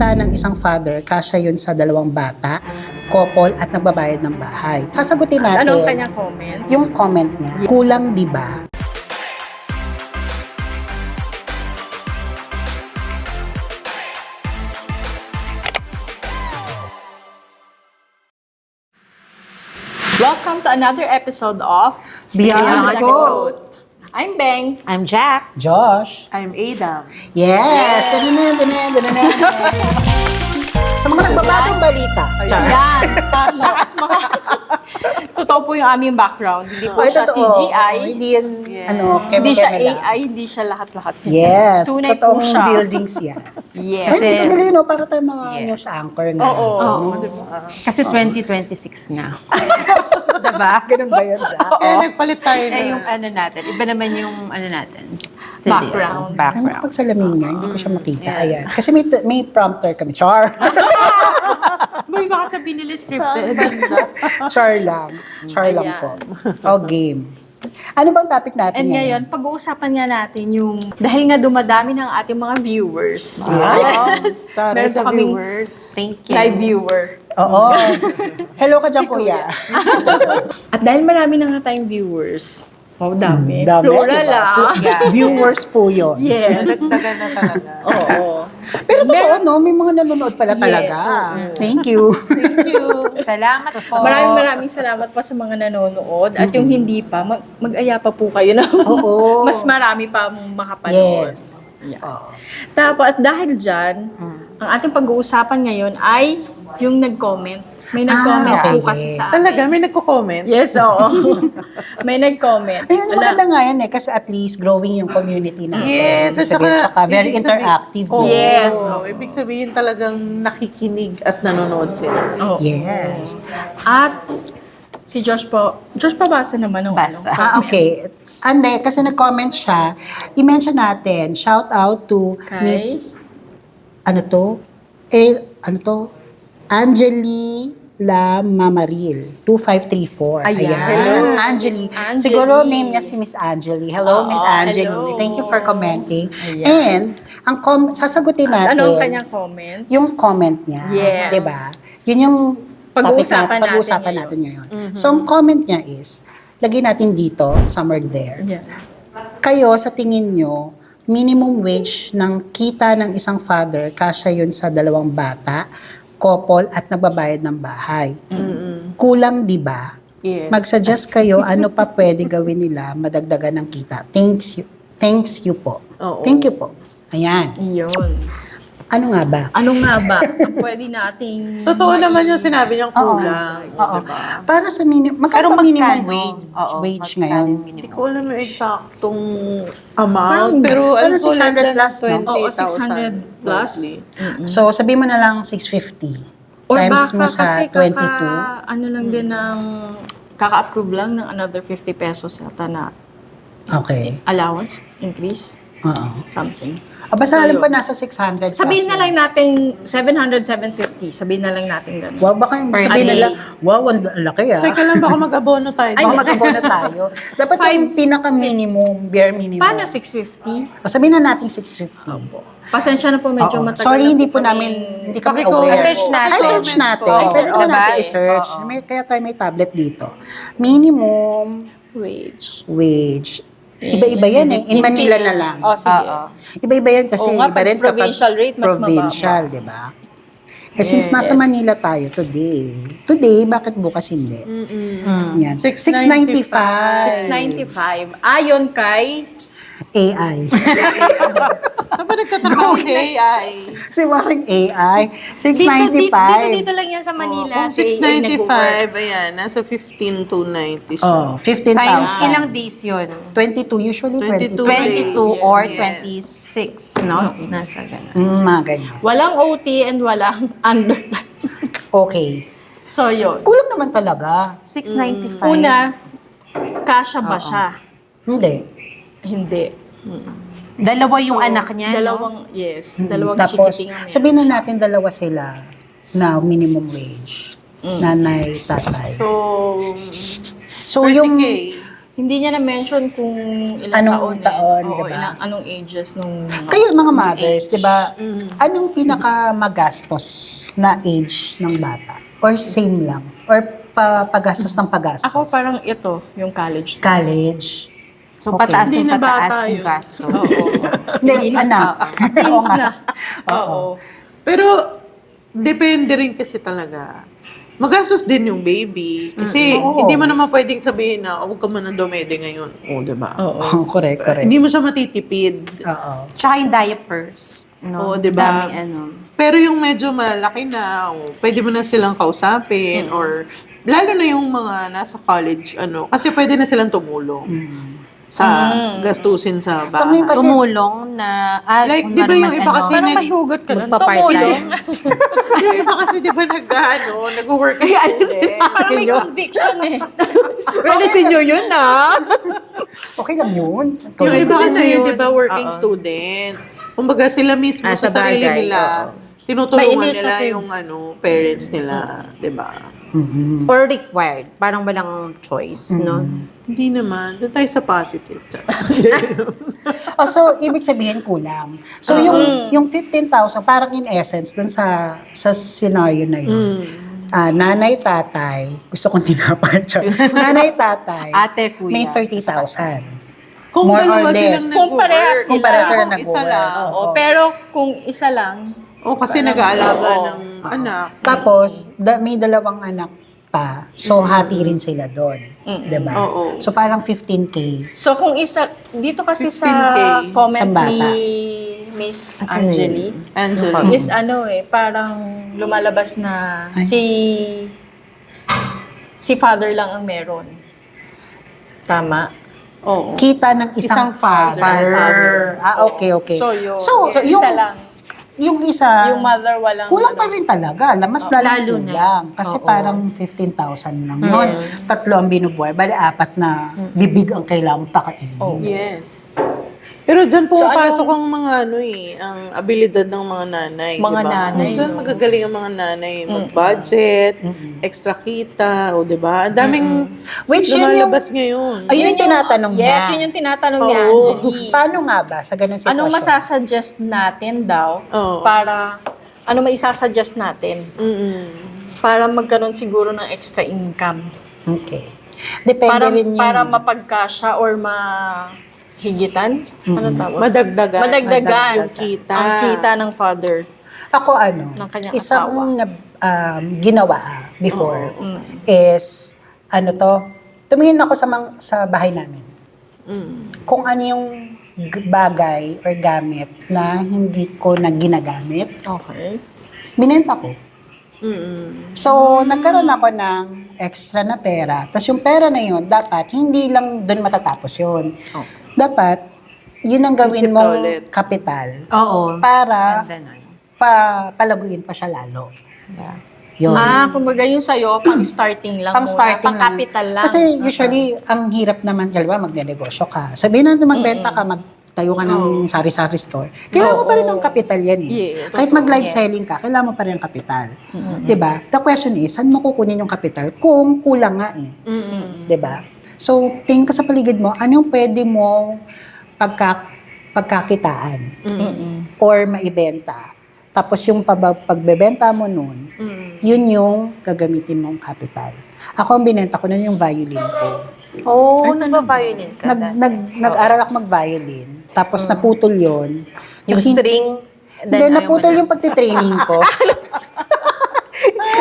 kita ng isang father, kasya yun sa 2 bata, couple at nagbabayad ng bahay. Sasagutin natin. Anong kanyang comment? Yung comment niya, kulang di ba? Welcome to another episode of Beyond the Quote. I'm Beng. I'm Jack. Josh. I'm Adam. Yes! Tananan. Sa mga nagbabagong balita. Char. Yan. Lakas mga. Totoo po yung aming background. Hindi po Ay, siya totoo. CGI. Hindi yan, Yes. Hindi siya keme-keme lang. AI. Hindi siya lahat-lahat. Yes, Tunay po totoong siya. buildings yan. Yes. Ay, ito galing, no? Para tayo mga Yes. news anchor nga. Oo. Kasi 2026 na. Diba? Ganun ba yun, Jack? Kaya nagpalit tayo na. Eh, yung ano natin, iba naman yung ano natin. Background. Ay, Background. pagsalamin nga, hindi ko siya makita. Ayan. Kasi may prompter kami. Char. May baka sabihin nila scripted. Char lang. Char lang Ayan. po. O, game. Ano bang topic natin And ngayon, pag-uusapan nga natin yung, dahil nga dumadami ng ating mga viewers. Yes. Tara Meron sa po kaming viewers. Thank you. live viewer. Oo. Hello ka dyan, kuya. At dahil marami na nga tayong viewers, dami. Dami, Plural diba? ah. Viewers po yun. Yes. Dagdagan na talaga. Oo. Pero totoo, no? May mga nanonood pala talaga. Yes, Thank you. Thank you. Salamat po. Maraming salamat pa sa mga nanonood. At yung hindi pa, mag-aya pa po kayo na Oo. mas marami pa mong makapanood. Yes. Yeah. Oo. Tapos dahil dyan, ang ating pag-uusapan ngayon ay yung nag-comment. May nag-comment okay. po kasi sa akin. Talaga, may nagko-comment. Yes, oo. May nag-comment. Ayun, maganda nga yan eh. Kasi at least growing yung community natin. Yes, at Sabihin, saka, very ibig interactive. Oo, Yes. Ibig sabihin talagang nakikinig at nanonood sila. Oo. Yes. At si Josh po, Josh pabasa naman ng Basa. comment. Okay. Ande, kasi nag-comment siya. I-mention natin, shout out to Kay? Miss, Angeli La Mamaril, 2534. Ayan. Ayan. Angeli. Miss Angeli. Siguro name niya si Miss Angeli. Hello, Oo, Miss Angeli. hello. Thank you for commenting. Ayan. And, sasagutin natin, Anong kanyang comment? yung comment niya. Yes. Diba? Yun yung Pag-uusapan natin ngayon. So, ang comment niya is, lagay natin dito, somewhere there. Yeah. Kayo, sa tingin nyo, minimum wage ng kita ng isang father, kasya yun sa 2 bata, couple at nagbabayad ng bahay. Kulang, di ba? Yes. Mag-suggest kayo ano pa pwede gawin nila madagdagan ng kita. Thanks you po. Oo. Thank you po. Ayan. Yun. Ano nga ba? Ano nga ba ang pwede nating... Totoo naman yung sinabi niyang Oo. kulang. Oo. Diba? Para sa magkano ba minimum wage, Oo, wage magkano ngayon? yung Hindi minimum? ko alam yung exactong amount, pero alam parang ko less 600 than plus, no? 20,000. Oo, 600 plus. monthly. So, sabihin mo na lang 650. Or Times baka mo sa kasi 22. ano lang din ng... Kaka-approve lang ng another 50 pesos yata na Okay. allowance, increase, Oo. something. Basta So, alam ko yun. nasa 600 Sabihin plus na lang yun. natin 700, 750. Sabihin na lang natin ganun. Wow, baka yung Per sabihin day. nila, wow, ang laki ah. Teka lang, baka mag-abono tayo. Baka mag-abono tayo. Dapat yung pinaka-minimum, bare minimum. Paano 650? O, sabihin na natin 650. Pasensya na po, medyo Oo. matagal Sorry, na hindi po kami- namin, hindi kami Pakiko- aware. I-search natin. Ay, search natin. Oo. Pwede naman Oo. natin i-search. Oo. Kaya tayo may tablet dito. Minimum Wage. wage. Iba-iba yan eh. In Manila na lang. Oh, sige. Oo. Iba-iba yan kasi Oo nga, iba pag rin kapag provincial rate, mas provincial, di ba? Eh, since nasa Yes. Manila tayo today, bakit bukas hindi? Yan. 695. 695. Ayon kay... AI. Saan ba nagtatrabaho si AI? Si Waking AI. Dito 695. lang yan sa Manila. Kung si AI nag-work. 695, ayan, nasa 15,290. Oh, 15,000. Times ilang days yun? 22, usually 22. 22. 22 or Yes. 26, no? Nasa ganun. Mga ganyan. Walang OT and walang undertime. Okay. So, yun. Kulang naman talaga. 695. Una, kasya ba siya? Hindi. Hindi. Dalawa yung anak niya, no? Dalawang, yes. Dalawang Tapos, chikiting ang meron sabihin na siya. natin dalawa sila na minimum wage. Nanay, tatay. So, So, 30K. Hindi niya na-mention kung ilang Anong taon, Oo, diba? anong ages nung mga... Kayo mga mothers, di ba, anong pinaka-magastos na age ng bata? Or same lang? Or pagastos ng pagastos? Ako parang ito, yung college. College? So, Okay. pataas Hindi ng na pataas bata yung yun. gasto. Hindi, anak. Teens na. Oo. Pero, depende rin kasi talaga. Magastos din yung baby. Kasi, Oo. hindi mo naman pwedeng sabihin na, huwag ka man ng dumede ngayon. O, diba? Oo. Oh, correct, correct. Hindi mo siya matitipid. Oo. Tsaka yung diapers. No? Oo, diba? Daming Pero yung medyo malalaki na, pwede mo na silang kausapin or lalo na yung mga nasa college, kasi pwede na silang tumulong sa gastusin sa So, bahay. ngayon kasi- tumulong na, Like, kung di ba naman yung iba kasi Parang mahihugot ka nun. magpa-part-time. Tumulong. yung iba kasi di ba nag-work student. Parang may conviction eh. Well, senior yun Okay lang yun. Yung iba Yun kasi, na yun. di ba, working Oo. student. Kumbaga sila mismo Ah, sa sa sarili bagay, nila, oo. tinutulungan May nila initiative. yung parents nila, di ba? Or required. Parang walang choice, no? Hindi naman. Doon tayo sa positive. Oh, so, ibig sabihin kulang. So, yung 15,000, parang in essence, dun sa scenario na yun, nanay, tatay, gusto kong tinapay. Nanay, tatay, Ate, kuya. may 30,000. Kung More dalawa or less. silang Kung parehas nag-work, sila. Kung parehas sila kung isa nag-work. lang. Oo, pero kung isa lang, Kasi nag-aalaga ng anak. Tapos, may dalawang anak pa. So, hati rin sila doon. Diba? Oo. So, parang 15K. so kung isa, dito kasi 15K sa comment sa bata. ni Miss Asan na Angeli, Angela. is parang lumalabas na Ay. si father lang ang meron. Tama? Oo. Kita ng isang Isang father. Okay, okay. So, yun. So, So, yung, isa lang. yung isa, Yung mother walang... kulang pa rin talaga. Mas lalo Lalo na. kulang. Kasi Oo. parang 15,000 lang yun. Tatlo ang binubuhay. Bali, apat na bibig ang kailangang pakainin. Oh. Yes. Pero dyan So, pumapasok ang mga ang abilidad ng mga nanay. Mga diba? nanay, Dyan no? magagaling ang mga nanay. Mag-budget, extra kita, o diba? Ang daming Which yun yung, lumalabas ngayon. ayun yung tinatanong niya. Yes, yun yung tinatanong niya, Oo. Angeli. Paano nga ba sa ganung sitwasyon? Anong masasuggest natin daw Oo. para... Ano maisasuggest natin para magkaroon siguro ng extra income? Okay. Depende rin yun. Para mapagkasya or mahigitan? Anong tawag? Madagdagan. Madagdagan Yung kita. ang kita ng father. Ako Ng kanyang isang asawa. ginawa before is, tumingin ako sa bahay namin. Kung ano yung bagay or gamit na hindi ko na ginagamit, Okay. binenta ko. So, nagkaroon ako ng extra na pera. Tapos yung pera na yun, dapat hindi lang doon matatapos yun. Dapat, yun ang gawin Isip ka mong ulit. kapital Oo. para Ganda nun. palaguin pa siya lalo. Yeah. Yun. Kumbaga yung sa'yo, pang starting lang Pang starting pang lang. capital lang. Kasi usually, ang hirap naman, kalwa, magnegosyo ka. Sabihin natin magbenta ka, magtayo ka ng sari-sari store. Kailangan mo pa rin ng kapital yan eh. Yes. Kahit mag-live selling ka, kailangan mo pa rin ng kapital. Diba? The question is, saan mo kukunin yung kapital kung kulang nga eh. Diba? So, tingin ka sa paligid mo, ano yung pwede mong pagkakitaan or maibenta. Tapos yung pagbebenta mo nun, yun yung gagamitin mong capital. Ako ang binenta ko nun yung violin ko. Oo, nagpa-violin ka. Nag-aral ako mag-violin. Tapos naputol yun. Yung string. Hindi, naputol yung pagtitraining ko.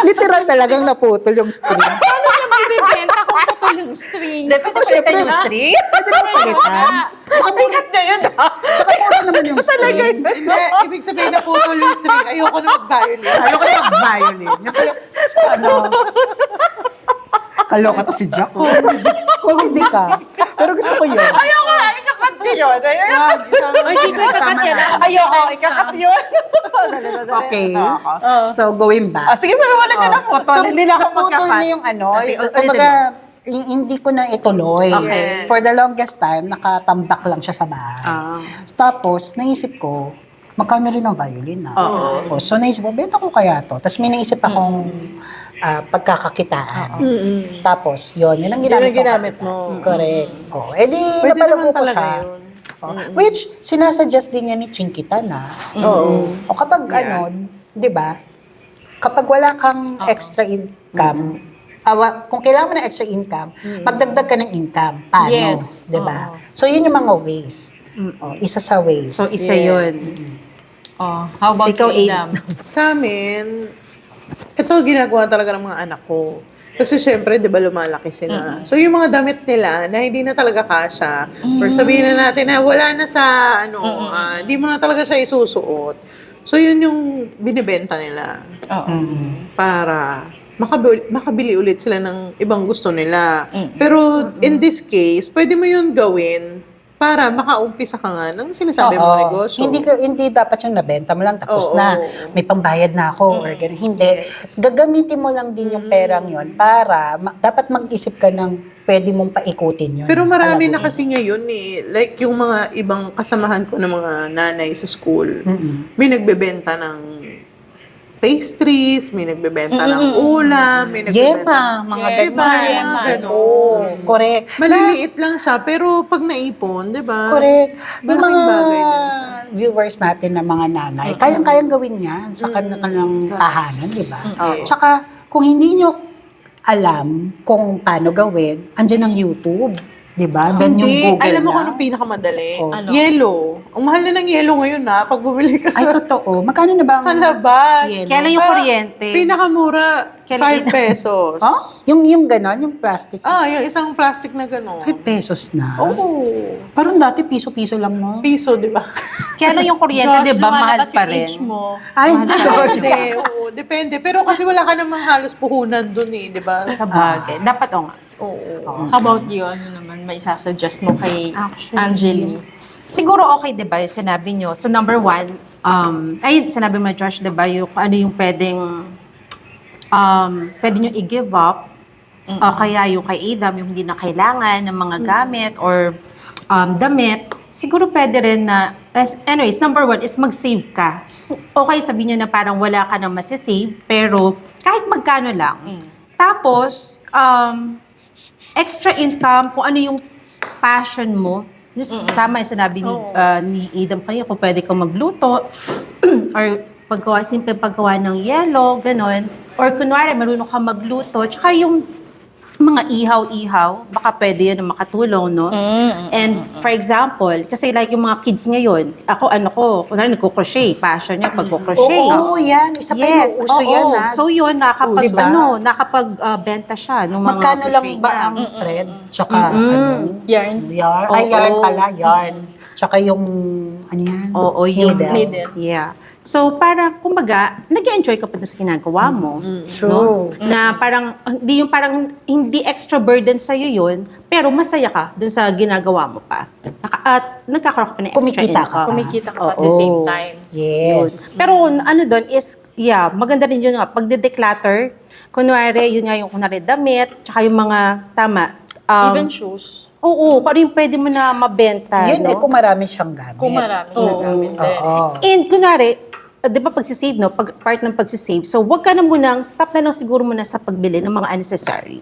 Literal talagang naputol yung string. Paano niya bibibenta kung putol yung string? Dapat palitan yung string. Pwede mo palitan. Sikat na yun, Tsaka puro naman yung string. Hindi, ibig sabihin na putol yung string. Ayoko na mag-violin. Ayoko na mag-violin. Yung kaya, kaloka to si Jack. Comedy ka. Pero gusto ko yun. Ayoko nga, ikakat ko yun. Ay, dito ikakat yan. Ayoko, ikakat yun. Okay. So, going back. Sige, sabi mo na ka na putol. Hindi na ako naputol magkakat. na yung ano. Sige, Kumbaga, hindi ko na ituloy. Okay. For the longest time, nakatambak lang siya sa bahay. Tapos, naisip ko, magkano rin ang violin na. So, naisip ko, benta ko kaya to. Tapos may naisip akong pagkakakitaan. Tapos, yun ang ginamit, Yun ang ginamit mo. Correct. Oh, edi Pwede napalago naman ko talaga siya. yun. Oh, which, sinasuggest din niya ni Chinkitan na. Oo. O kapag di ba, kapag wala kang extra income, kung kailangan mo ng extra income, magdagdag ka ng income. Paano? Yes. Di ba? So, yun yung mga ways. Oh, isa sa ways. So, isa Yes. yun. Oh, how about Ikaw, you, Abe? Adam? Sa amin, ito ginagawa talaga ng mga anak ko. Kasi syempre, di ba, lumalaki sila. So, yung mga damit nila na hindi na talaga kasha, or sabihin na natin na wala na sa, hindi mo na talaga siya isusuot. So, yun yung binibenta nila. Oo. Para makabili ulit sila ng ibang gusto nila. Pero, in this case, pwede mo yun gawin para makaumpisa ka nga ng sinasabi mo Oo. negosyo. Hindi dapat yung nabenta mo lang tapos Oo. na may pambayad na ako or gano'n. Hindi. Gagamitin mo lang din yung perang yon para dapat mag-isip ka ng pwede mong paikutin yun. Pero marami na Palaguin. kasi ngayon like yung mga ibang kasamahan ko ng mga nanay sa school, may nagbebenta ng pastries, may nagbebenta ng ulam, may nagbebenta Yema, mga Yes, ganyan. mga mga yema, ganon. Correct. Maliliit lang siya, pero pag naipon, di ba? Correct. Yung Malaking mga bagay din siya. viewers natin na mga nanay, kayang-kayang gawin yan sa kanilang tahanan, di ba? Yes. Tsaka, kung hindi nyo alam kung paano gawin, andyan ang YouTube. Di ba? Then yung Hindi, Google alam mo na. kung anong pinakamadali? Oh. Ano? Yellow. Ang mahal na ng yellow ngayon na pag bumili ka Ay, sa, totoo. Magkano na ba? sa labas. Yellow? Kailan yung Pero kuryente? Pinakamura, Kailan- 5 pesos. Oh? Yung ganon, yung plastic. Yung isang plastic na gano'n. 5 pesos na. Oo. Parang dati piso-piso lang, no? Piso, di ba? Kailan yung kuryente, di ba, mahal lumalabas pa yung rin? age mo. Ay, sorry. Depende. Oo, depende. Pero kasi wala ka namang halos puhunan dun eh, di ba? Sa bagay. Dapat o nga. Oo. How about you? Ano naman may isasuggest mo kay Angeli? Siguro okay, di ba, yung sinabi nyo. So, number one, sinabi mo, Josh, di ba, yung kung ano yung pwede nyo i-give up, o kaya yung kay Adam, yung hindi na kailangan ng mga gamit or damit, siguro pwede rin na, anyways, number one is mag-save ka. Okay, sabihin nyo na parang wala ka na masisave, pero kahit magkano lang. Tapos, extra income, kung ano yung passion mo, tama yung sinabi ni Adam kanina, kung pwede kang magluto, or simple paggawa ng yelo, ganon. Or kunwari, marunong ka magluto, tsaka yung mga ihaw-ihaw, baka pwede yun na makatulong, no? And for example, kasi like yung mga kids ngayon, kunwari nagko-crochet, passion niya pag-crochet. Oo, yan. Isa pa yung uso oo. yan, ha? So yun, Diba? nakapag-benta siya ng mga Magkano lang crochet ba niya. ang thread? Tsaka, Yarn. yarn. Ay, Oo. yarn pala, yarn. Tsaka yung, ano yan? Oo, yung Needle. Yeah. So, para, kumbaga, nag-enjoy ka pa dun sa ginagawa mo. True. Na parang, hindi extra burden sa'yo yun, pero masaya ka dun sa ginagawa mo pa. At nagkakaroon ka pa ng extra Kumikita ka income. pa. Kumikita ka pa at the Oo. same time. Yes. Pero ano doon is, maganda rin yun nga, pag de-declutter, kunwari, yun nga yung kunwari damit, tsaka yung mga, Even shoes. Oo, kung ano yung pwede mo na mabenta, Yun no? kung marami siyang gamit. Kung marami siya gamit din. Oo. And kunwari, di ba pagsisave, no? Part ng pagsisave. So, wag ka na munang, stop na lang siguro muna sa pagbili ng mga unnecessary.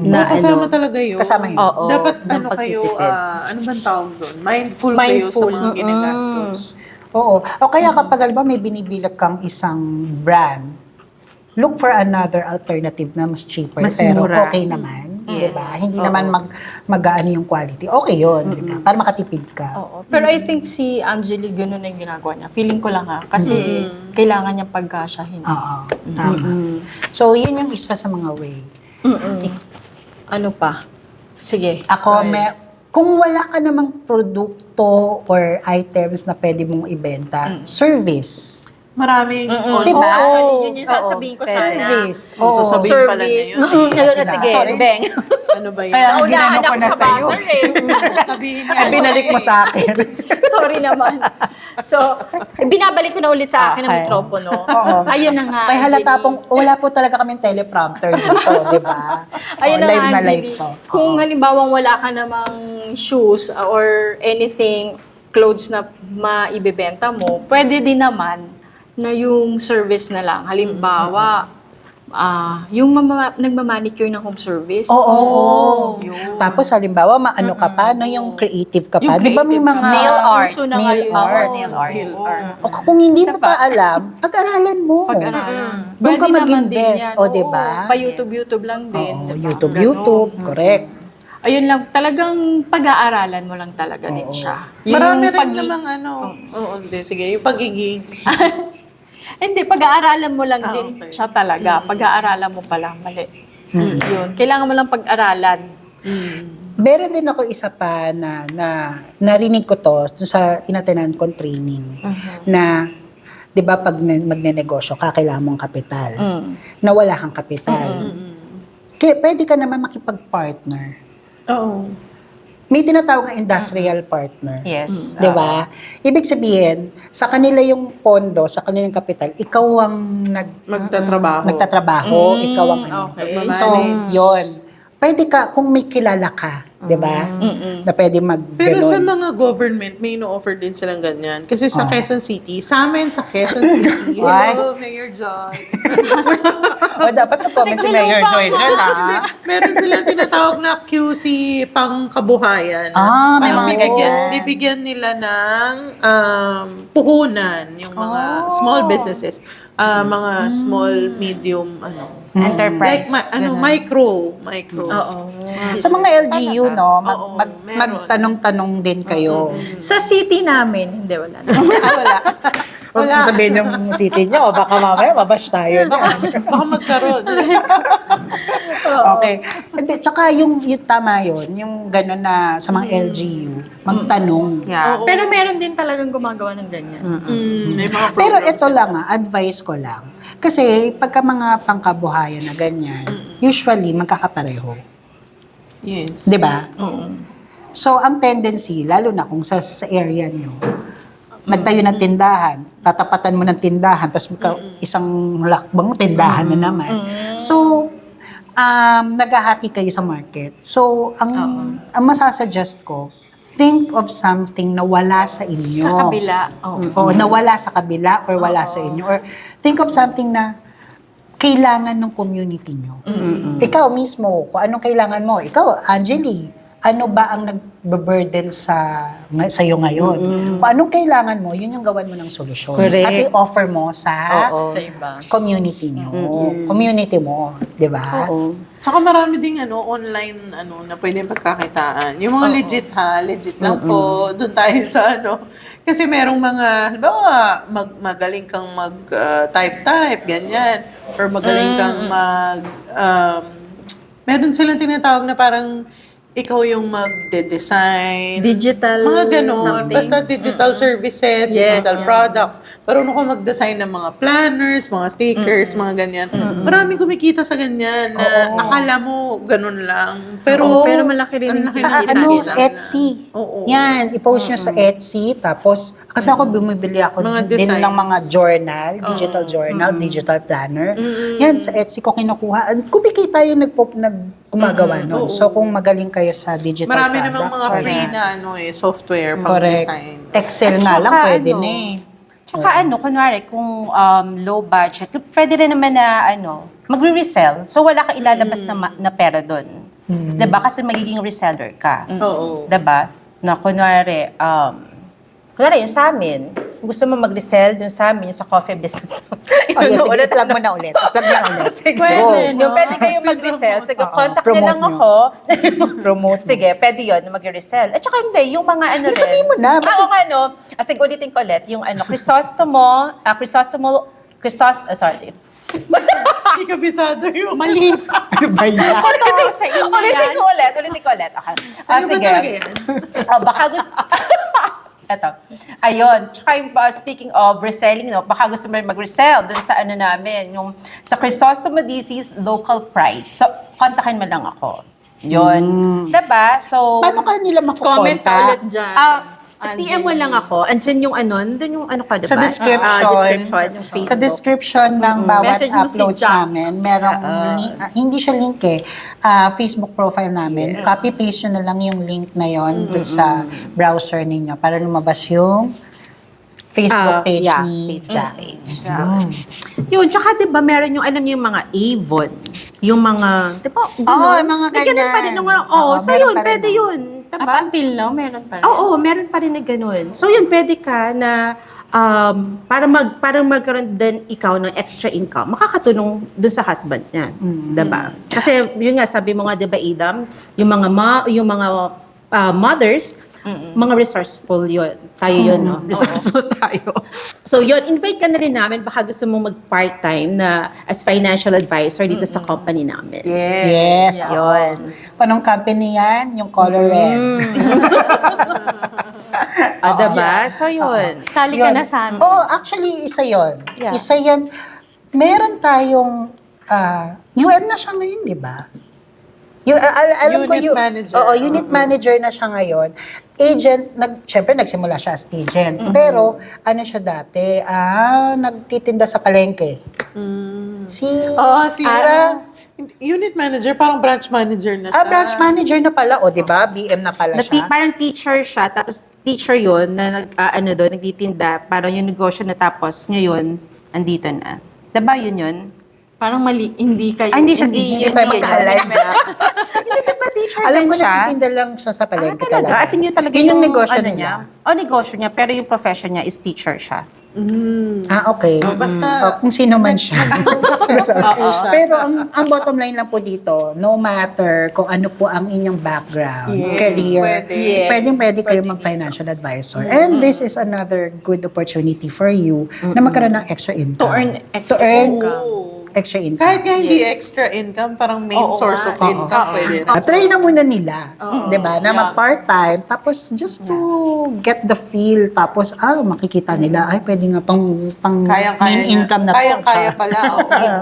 Na Kasama talaga yun. Kasama yun. Oo, Dapat ng kayo, pagtitipid. ano bang tawag doon? Mindful kayo sa Mindful. mga ginagastos. Oo. O kaya kapag alam mo, may binibilag kang isang brand, look for another alternative na mas cheaper. Mas pero mura. okay naman. Yes. Diba? Hindi Oo. naman mag-aano yung quality. Okay yun. Diba? Para makatipid ka. Oo. Pero I think si Angeli, ganun na yung ginagawa niya. Feeling ko lang kasi kailangan niya pagkasyahin. Oo. Tama. So, yun yung isa sa mga way. Ano pa? Sige. Ako, kung wala ka namang produkto or items na pwede mong ibenta, service. Maraming Diba? Actually, yun yung sasabihin ko sana. Service. Oo. Sasabihin pala niya yun. Sige, Sorry. Beng. Ano ba yan? Kaya Naunahan ginano ko ako na sa sa'yo. buzzer eh. Sabihin niya. Ay, binalik mo sa akin. Sorry naman. So, binabalik ko na ulit sa akin ang Okay. mikropono. Oo. Ayun na nga, Kaya halata Angeli. pong, wala po talaga kaming teleprompter dito, di ba? Ayun na Live nga, na Angeli. live to. Kung halimbawang wala ka namang shoes or anything, clothes na maibebenta mo, pwede din naman na yung service na lang. Halimbawa, yung nagmamanicure ng home service. Oo. Yun. Tapos halimbawa, maano ka pa, no, yung creative ka pa. Yung Di ba may creative mga... ka. Nail art. Uso na Nail ngayon. art. Nail art. Nail art. O kung hindi mo pa alam, pag-aralan mo. Pag-aralan. Doon ka Pwede naman mag-invest. din yan. O, diba? Oo, pa-YouTube lang din. Oo, diba? YouTube, Ganon. correct. Ayun lang, talagang pag-aaralan mo lang talaga din siya. Marami rin pag- namang oo, hindi, sige, yung pagiging, Hindi, pag-aaralan mo lang Ah, din okay. siya talaga. Pag-aaralan mo pala, mali. Yun. Kailangan mo lang pag-aralan. Meron din ako isa pa na narinig ko to dun sa inatenan kong training na 'di ba pag magnenegosyo ka kailangan mong kapital. Na wala kang kapital. Kaya pwede ka naman makipag-partner. oo. May tinatawag na industrial partner. Yes. 'Di ba? Ibig sabihin, sa kanila yung pondo, sa kanilang kapital, ikaw ang Magtatrabaho. ikaw ang ano. Okay. So, yon. Pwede ka, kung may kilala ka, di ba? Na pwede Pero sa mag-ganon. mga government, may no-offer din silang ganyan. Kasi sa Quezon City, sa amin sa Quezon City, Ay. hello, Mayor Joy. O, dapat na-comment si Mayor Joy dyan, Hindi, meron silang tinatawag na QC pang kabuhayan. Ah, may Parang mga ganyan. bibigyan nila ng puhunan, yung mga small businesses, mga small, medium, Enterprise. like ganun. micro. Oo. Sa mga LGU, no, Oo, meron. magtanong-tanong din kayo. Sa city namin, hindi, wala na. Wala. Huwag sasabihin yung city nyo, baka mamaya mabash tayo na. Baka magkaroon. Okay. Hindi, tsaka yung tama yun, yung gano'n na sa mga LGU, magtanong. Yeah. Oo. Pero meron din talagang gumagawa ng ganyan. May mga Pero programs. ito lang, advice ko lang. Kasi pagka mga pangkabuhayan na ganyan, usually magkakapareho. Yes. 'Di ba? So, ang tendency, lalo na kung sa area nyo, nagtayo ng tindahan, tatapatan mo ng tindahan, tapos isang lakbang tindahan na naman. So, naghahati kayo sa market. So, ang masasuggest ko, think of something na wala sa inyo. Sa kabila. Oo. O na wala sa kabila or wala sa inyo. Or think of something na kailangan ng community nyo. Ikaw mismo, kung anong kailangan mo. Ikaw, Angeli, ano ba ang nag-burden sa'yo ngayon? Kung anong kailangan mo, yun yung gawan mo ng solusyon. Correct. At i-offer mo sa Sa iba. community nyo. Community mo, di ba? Tsaka marami ding online na pwedeng pagkakitaan. Yung mga legit lang po. Doon tayo sa Kasi merong mga, halimbawa, magaling kang mag-type, ganyan. Or magaling kang meron silang tinatawag na parang ikaw yung magde-design. Digital Mga ganon. something. Basta digital services, Yes, digital yeah. products. Marunong ka mag-design ng mga planners, mga stickers, mga ganyan. Maraming kumikita sa ganyan na akala mo ganun lang. Pero, Pero malaki rin ang yung laki Sa ng kita. Etsy. Oo. Yan, i-post nyo sa Etsy. Tapos, kasi ako bumibili ako Mga din ng designs. mga journal, digital journal, digital planner. Yan, sa Etsy ko kinukuha. Kumikita yung gumagawa nun. So, kung magaling kayo sa digital Marami products. namang mga or free yan. na software pang Correct. design. Excel At nga lang, saka pwede ano, na eh. Tsaka kunwari, kung low budget, pwede rin naman na magre-resell. So, wala kang ilalabas na pera doon. Diba? Kasi magiging reseller ka. Oo. Diba? Na kunwari yung sa amin, kung gusto mo mag-resell yung sa amin, yung sa coffee business. Oh, yes, sige, plug mo na ulit. Plug mo na ulit. Sige. Pwede, no? Yung pwede kayong mag-resell. Sige, contact niyo Promote lang nyo. ako. Promote nyo. Sige, pwede yun, mag-resell. At saka hindi, yung mga rin. Sabihin mo na, bakit- Oo nga, sige, ulitin ko ulit. Yung sorry. Hindi kabisado yung... Mali. Ano ba yan? Sa inyo Ulitin yan. ko ulit. Okay. Sa'yo ba talaga yan? Baka gusto... Eto. Ayun. Tsaka yung, speaking of reselling, baka gusto mo rin mag-resell dun sa namin, yung sa Crisostomo Disease Local Pride. So, kontakin mo lang ako. Yun. Diba? So, Paano ka nila Comment ka makukontak? ulit dyan. PM mo lang ako. Andyan yung dun yung ka, diba? Sa description, Description, yung Facebook. sa description ng bawat Message mo si uploads Jack. namin, merong hindi siya link Facebook profile namin. Copy-paste nyo na lang yung link na yon dun sa browser ninyo para lumabas yung Facebook page yeah, ni Facebook Jackie. page. Yun, tsaka diba meron yung, alam niyo yung mga Avon, yung mga, diba, Oo, yung mga may ganun pa rin. ganyan. Oo, so meron yun, pa rin, pwede no? yun. Up Diba? until now, meron pa rin. Oo, meron pa rin na ganun. So yun, pwede ka na para magkaroon din ikaw ng extra income, makakatulong dun sa husband niya. Diba? Kasi yun nga, sabi mo nga, diba, Idam, yung mga mothers, mga resourceful yun. Tayo yun, no? Resourceful tayo. So yun, invite ka na rin namin, baka gusto mong mag-part-time na as financial advisor dito sa company namin. Yes, yun. Panong company yan? Yung color red. Diba? So yun. Sali ka na sa amin. Oo, actually, isa yon. Yeah. Isa yan. Meron tayong, UM na siya ngayon, di ba? Alam ko Unit manager. Oo, unit manager na siya ngayon. Agent, syempre nagsimula siya as agent. Pero, ano siya dati? Nagtitinda sa palengke. Si, Unit manager, parang branch manager na siya. branch manager na pala, o di ba? BM na pala siya. Parang teacher siya, tapos teacher yun, na nagtitinda, parang yung negosyo na tapos, ngayon, andito na. Diba yun? Parang mali, hindi kayo. Hindi siya teacher. Hindi tayo magka-align, Jack. Hindi ba teacher Alam din ko, siya? nagtitinda lang siya sa palengke Talaga? talaga. As in, yun talaga Yun yung negosyo ano nila. niya. Negosyo niya, pero yung profession niya is teacher siya. Okay. Basta, Kung sino man siya. Pero ang bottom line lang po dito, no matter kung ano po ang inyong background, career, pwede kayo mag-financial advisor. And this is another good opportunity for you na magkaroon ng extra income. To earn extra To earn income. extra income. kahit nga hindi extra income, parang main source of income pwede rin. Try na muna nila, 'di ba? Na mag-part-time tapos just to get the feel tapos makikita nila ay pwede nga pang Kayang-kaya main niya. income na to. Kayang-kaya pala.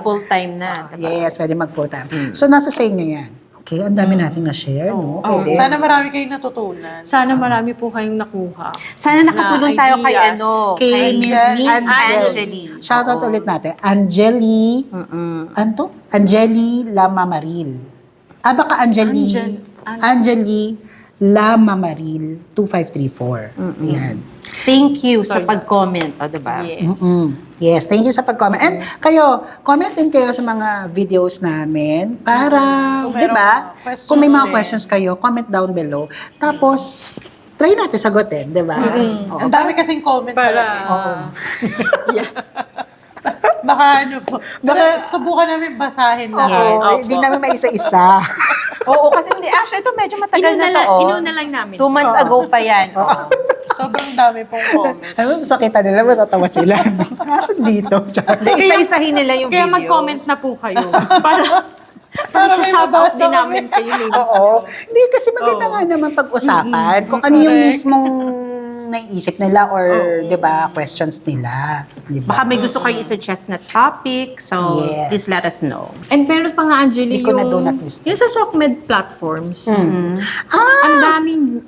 Full-time na. Diba? Yes, pwede mag full-time. So nasa sa inyo 'yan. Okay, ang dami nating na-share, no? Pwede. Sana marami kayong natutunan. Sana marami po kayong nakuha. Sana nakatulong Na tayo kay ideas. Kay Miss Angeli. Shoutout ulit natin. Angeli. Ano to? Angeli Lamamaril. Baka Angeli. Angeli Lamamaril 2534. Ayan. Thank you sa pag-comment. Diba? Yes. Yes, thank you sa pag-comment. And kayo, comment din kayo sa mga videos namin para, Kung di ba? merong questions Kung may mga din. questions kayo, comment down below. Tapos, try natin sagutin, di ba? Oo. Ang dami kasing comment talaga. Baka ano po. Subukan namin basahin lahat. Oo, hindi namin may isa-isa. Oo, kasi hindi. Actually, ito medyo matagal na to. Inuna lang namin. 2 months ago pa yan. Sobrang dami pong comments. Ano, sakitan nila, matatawa sila. Nasaan dito? Isa-isahin nila yung Kaya videos. mag-comment na po kayo. Para may shoutout mabasa din kami. namin kayo. ladies. Oo. Hindi, kasi maganda nga naman pag-usapan kung ano yung mismong naiisip nila or, di ba, questions nila. Di ba? Baka may gusto kayo i-suggest na topic, so Yes. please let us know. And meron pa nga, Angeli, Hindi ko na donut gusto. yung sa SOCMED platforms. Ang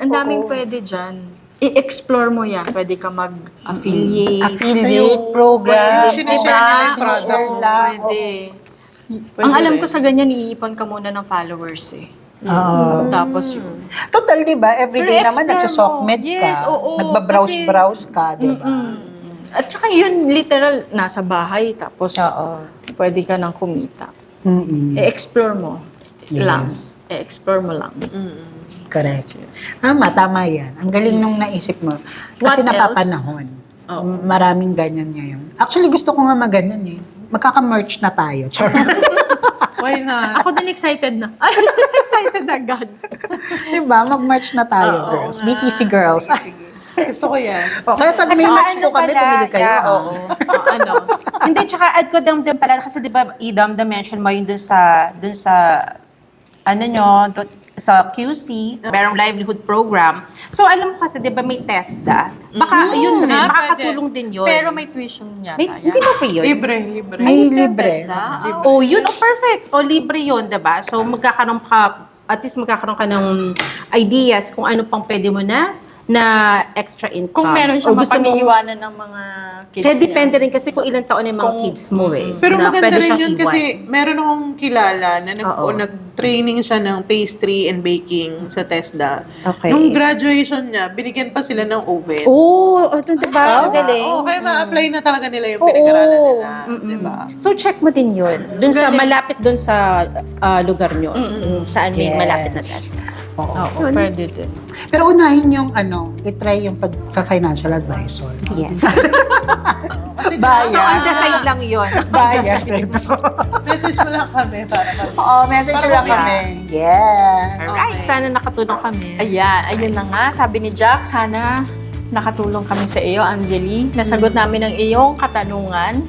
daming pwede dyan. I-explore mo yan. Pwede ka mag-affiliate. Affiliate program. Pwede, sinishare nila yung Sinishare product. lang. Pwede. Ang alam ko sa ganyan, iipan ka muna ng followers eh. Tapos yun. Total, di ba? Everyday Pero naman explore nagsusokmed mo. ka. Yes, oo. Nagbabrowse-browse ka, di ba? At saka yun, literal, nasa bahay. Tapos pwede ka nang kumita. I-explore mo lang. Yes. I-explore mo lang. Correct. Tama yan. Ang galing nung naisip mo. Kasi What else? napapanahon. Maraming ganyan ngayon. Actually, gusto ko nga mag-ganyan eh. Magkaka-merch na tayo. Char. Why not? Ako din excited na. Ay, excited agad. Diba? Mag-merch na tayo, girls. BTC girls. Gusto ko yan. Kaya pag may merch po kami, pumili kayo. Oo. Ano? Hindi, tsaka add ko din pala, kasi di ba, Idam, na-mention mo yun dun sa, ano nyo, sa QC, merong livelihood program. So, alam mo kasi, di ba, may TESDA. Baka, yun rin, makakatulong din yun. Pero may tuition yata. Hindi ba free yun? Libre. May libre. Oh, yun, perfect. Libre yun, diba? So, at least magkakaroon ka ng ideas kung ano pang pwede mo na na extra income. Kung meron O siyang gusto mong- mapag-iwanan ng mga kids Kaya niya. depende rin kasi kung ilang taon na yung mga Kung- kids mo eh. Pero na maganda pwede rin siyang yun iwan. kasi meron akong kilala na Oo. nag-training siya ng pastry and baking sa TESDA. Okay. Nung graduation niya, binigyan pa sila ng oven. Oo, oh, diba? Ang galing. Oo, kaya ma-apply na talaga nila yung pinag-aralan nila. Diba? So check mo din yun. Dun sa malapit dun sa lugar nyo. Kung saan may Yes. malapit na test. Oo, pwede din. Pero unahin yung itry yung pag-financial advisor. Yes. Bias. So on the side lang yun. Bias. Message mo lang kami para kami. Oo, message Para lang mabilis. kami. Yes. Alright, sana nakatulong kami. Ayun na nga. Sabi ni Jack, sana nakatulong kami sa iyo, Angeli. Nasagot namin ang iyong katanungan.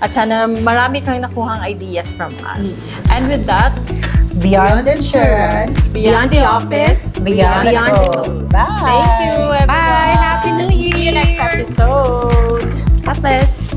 At sana marami kang nakuhang ideas from us. And with that, Beyond insurance, Beyond the office, beyond the code. Bye. thank you, everyone. Bye. Happy New See you next Year. episode. God bless.